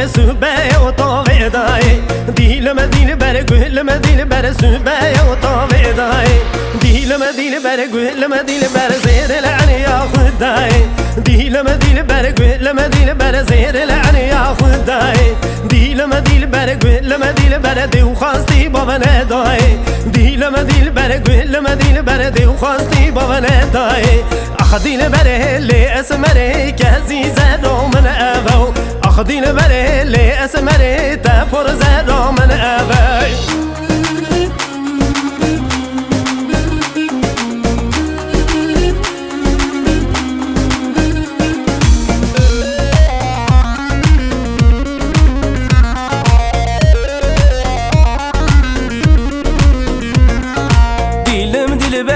بر سوبه و تاویدای دیلم دیل بر گلم دیل بر سوبه و تاویدای دیلم دیل بر گلم دیل بر زیر العلی یا خدای دیلم دیل بر گلم دیل بر زیر العلی یا خدای دیلم دیل بر گلم دیل بر دیو خواستی بابا ندای دیلم دیل بر گلم دیل بر دیو خواستی بابا ندای اخدیل بر هلی اسمره که عزیزه رو من اوو اخدیل بر هلی اسمره تا پرزه رو من اوو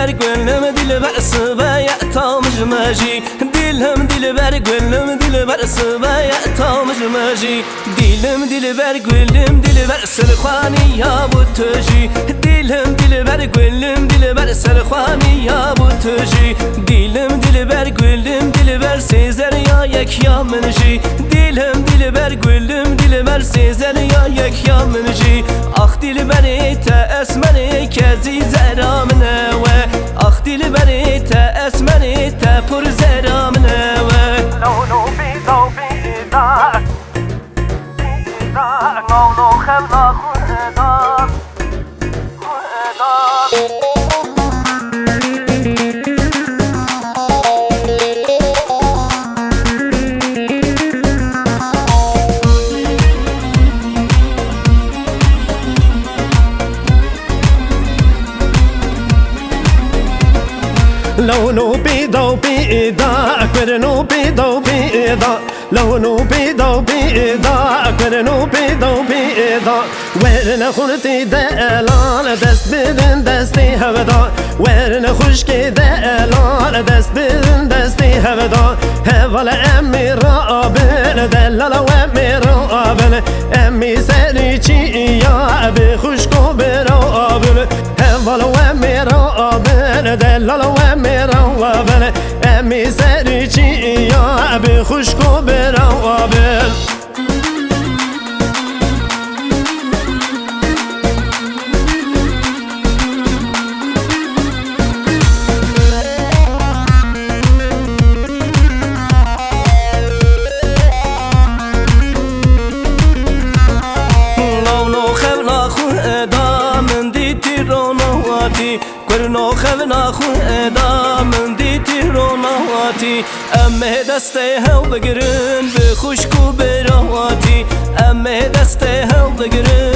بر گلم دل بر سبای تامج ماجی دیلم دل بر گلم دل بر سبای تامج ماجی دیلم دل بر گلم دل بر سرخوانی یا بوتجی دیلم دل بر گلم دل بر سرخوانی یا بوتجی دیلم دل بر گلم دل بر سیزر یا یک یا منجی دیلم دل بر گلم دل بر سیزر یا یک یا منجی آخ دل بری تا اسمنی که زیزرا منه آخ دل بری تا اسمنی تا پر زرا منه لونو بیدا بیدا بیدا نونو خلا خدا لونو بیدا بیدا کرنو بیدا بیدا لونو بیدا بیدا کرنو بیدا بیدا ورن خورتی دلال دست بدن دستی هودا ورن خشکی دلال دست بدن دستی هودا هوال امی رابن دلال و امی رابن امی سری چی یا بی خشکو برابن هوال و امی رابن دلال و امی رابن امی سری چی یا بی خشکو برابن کرنو خبنا خدا من دیتی روناواتی امه دسته هاو بگرن به خوشکو براواتی امه دسته هاو بگرن